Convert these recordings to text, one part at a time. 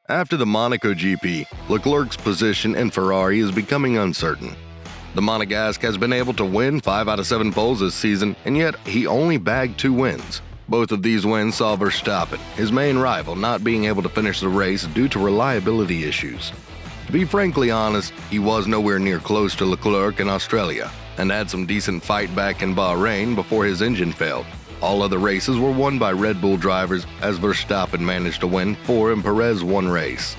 After the Monaco GP, Leclerc's position in Ferrari is becoming uncertain. The Monegasque has been able to win 5 out of 7 poles this season, and yet he only bagged 2 wins. Both of these wins saw Verstappen, his main rival, not being able to finish the race due to reliability issues. To be frankly honest, he was nowhere near close to Leclerc in Australia, and had some decent fight back in Bahrain before his engine failed. All other races were won by Red Bull drivers, as Verstappen managed to win 4 and Perez 1 race.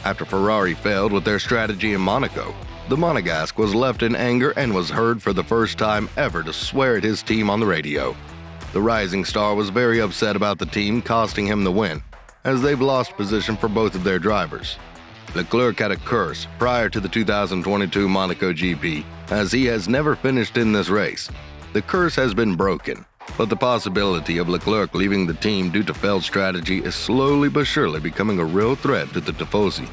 After Ferrari failed with their strategy in Monaco, the Monegasque was left in anger and was heard for the first time ever to swear at his team on the radio. The rising star was very upset about the team costing him the win, as they've lost position for both of their drivers. Leclerc had a curse prior to the 2022 Monaco GP, as he has never finished in this race. The curse has been broken, but the possibility of Leclerc leaving the team due to failed strategy is slowly but surely becoming a real threat to the Tifosi.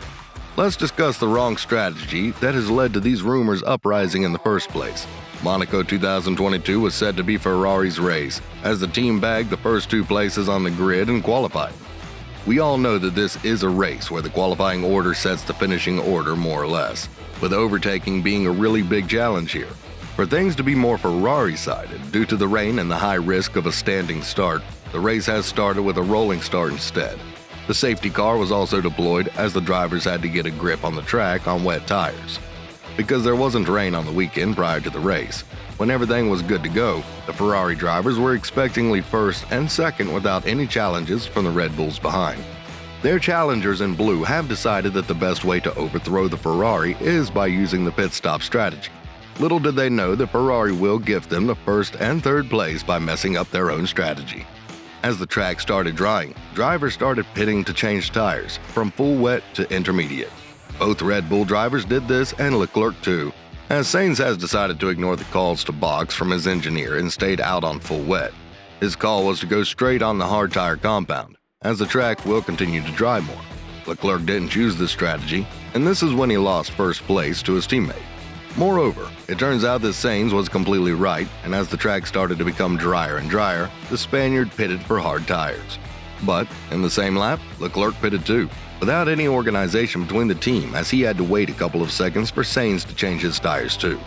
Let's discuss the wrong strategy that has led to these rumors uprising in the first place. Monaco 2022 was said to be Ferrari's race, as the team bagged the first 2 places on the grid and qualified. We all know that this is a race where the qualifying order sets the finishing order more or less, with overtaking being a really big challenge here. For things to be more Ferrari-sided, due to the rain and the high risk of a standing start, the race has started with a rolling start instead. The safety car was also deployed, as the drivers had to get a grip on the track on wet tires. Because there wasn't rain on the weekend prior to the race, when everything was good to go, the Ferrari drivers were expectingly first and second without any challenges from the Red Bulls behind. Their challengers in blue have decided that the best way to overthrow the Ferrari is by using the pit stop strategy. Little did they know that Ferrari will gift them the first and third place by messing up their own strategy. As the track started drying, drivers started pitting to change tires from full wet to intermediate. Both Red Bull drivers did this, and Leclerc too, as Sainz has decided to ignore the calls to box from his engineer and stayed out on full wet. His call was to go straight on the hard tire compound, as the track will continue to dry more. Leclerc didn't choose this strategy, and this is when he lost first place to his teammate. Moreover, it turns out that Sainz was completely right, and as the track started to become drier and drier, the Spaniard pitted for hard tires. But, in the same lap, Leclerc pitted too, without any organization between the team, as he had to wait a couple of seconds for Sainz to change his tires too.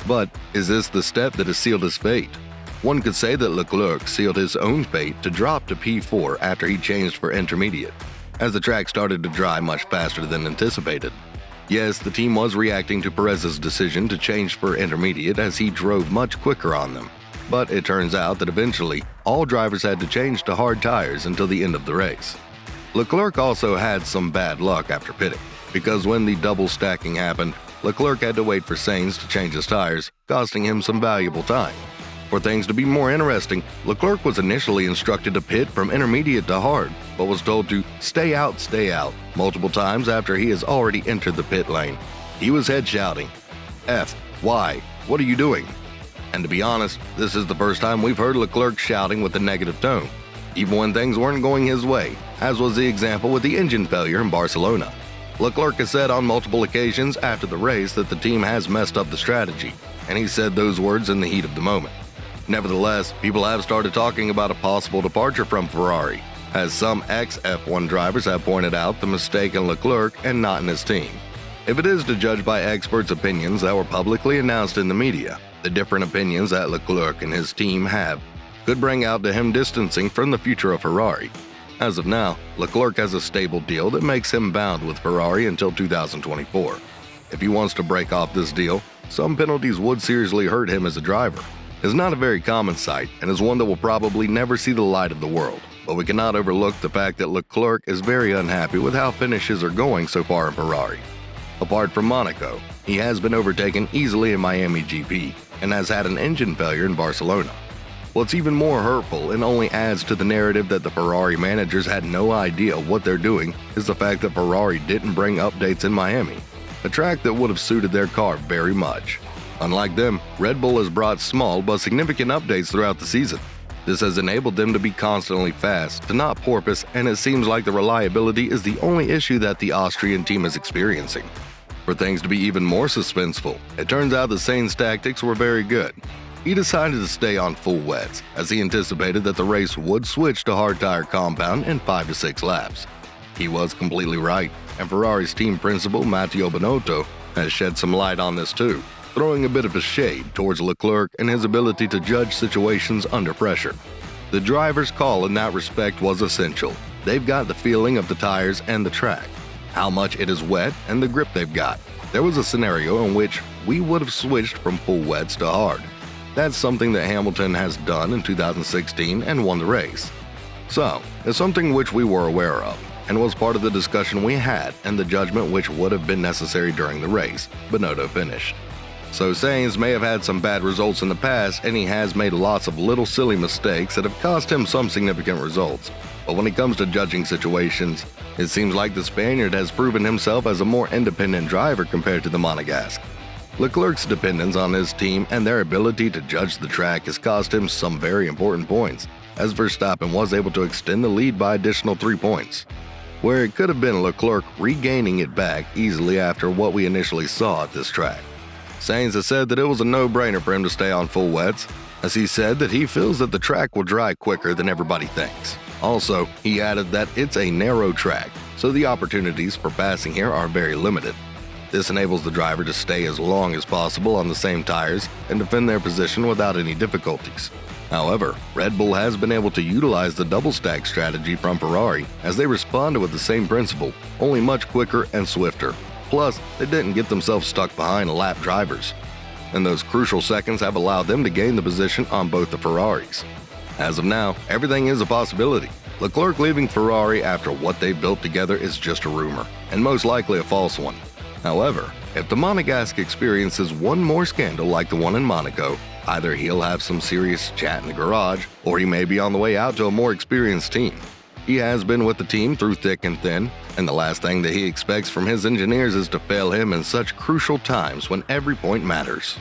But, is this the step that has sealed his fate? One could say that Leclerc sealed his own fate to drop to P4 after he changed for intermediate, as the track started to dry much faster than anticipated. Yes, the team was reacting to Perez's decision to change for intermediate as he drove much quicker on them. But it turns out that eventually, all drivers had to change to hard tires until the end of the race. Leclerc also had some bad luck after pitting, because when the double stacking happened, Leclerc had to wait for Sainz to change his tires, costing him some valuable time. For things to be more interesting, Leclerc was initially instructed to pit from intermediate to hard, but was told to stay out multiple times after he has already entered the pit lane. He was head shouting, "F, Y, what are you doing?" And to be honest, this is the first time we've heard Leclerc shouting with a negative tone, even when things weren't going his way, as was the example with the engine failure in Barcelona. Leclerc has said on multiple occasions after the race that the team has messed up the strategy, and he said those words in the heat of the moment. Nevertheless, people have started talking about a possible departure from Ferrari, as some ex-F1 drivers have pointed out the mistake in Leclerc and not in his team. If it is to judge by experts' opinions that were publicly announced in the media, the different opinions that Leclerc and his team have could bring out to him distancing from the future of Ferrari. As of now, Leclerc has a stable deal that makes him bound with Ferrari until 2024. If he wants to break off this deal, some penalties would seriously hurt him as a driver. It's not a very common sight and is one that will probably never see the light of the world, but we cannot overlook the fact that Leclerc is very unhappy with how finishes are going so far in Ferrari. Apart from Monaco, he has been overtaken easily in Miami GP and has had an engine failure in Barcelona. What's even more hurtful and only adds to the narrative that the Ferrari managers had no idea what they're doing is the fact that Ferrari didn't bring updates in Miami, a track that would have suited their car very much. Unlike them, Red Bull has brought small but significant updates throughout the season. This has enabled them to be constantly fast, to not porpoise, and it seems like the reliability is the only issue that the Austrian team is experiencing. For things to be even more suspenseful, it turns out the Sainz tactics were very good. He decided to stay on full wets, as he anticipated that the race would switch to hard tire compound in 5 to 6 laps. He was completely right, and Ferrari's team principal Matteo Binotto has shed some light on this too, throwing a bit of a shade towards Leclerc and his ability to judge situations under pressure. The driver's call in that respect was essential. They've got the feeling of the tires and the track, how much it is wet, and the grip they've got. There was a scenario in which we would have switched from full wets to hard. That's something that Hamilton has done in 2016 and won the race. So, it's something which we were aware of, and was part of the discussion we had and the judgment which would have been necessary during the race, Binotto finished. So Sainz may have had some bad results in the past, and he has made lots of little silly mistakes that have cost him some significant results. But when it comes to judging situations, it seems like the Spaniard has proven himself as a more independent driver compared to the Monegasque. Leclerc's dependence on his team and their ability to judge the track has cost him some very important points, as Verstappen was able to extend the lead by additional 3 points, where it could have been Leclerc regaining it back easily after what we initially saw at this track. Sainz has said that it was a no-brainer for him to stay on full wets, as he said that he feels that the track will dry quicker than everybody thinks. Also, he added that it's a narrow track, so the opportunities for passing here are very limited. This enables the driver to stay as long as possible on the same tires and defend their position without any difficulties. However, Red Bull has been able to utilize the double stack strategy from Ferrari, as they responded with the same principle, only much quicker and swifter. Plus, they didn't get themselves stuck behind lap drivers, and those crucial seconds have allowed them to gain the position on both the Ferraris. As of now, everything is a possibility. Leclerc leaving Ferrari after what they've built together is just a rumor, and most likely a false one. However, if the Monegasque experiences one more scandal like the one in Monaco, either he'll have some serious chat in the garage, or he may be on the way out to a more experienced team. He has been with the team through thick and thin, and the last thing that he expects from his engineers is to fail him in such crucial times when every point matters.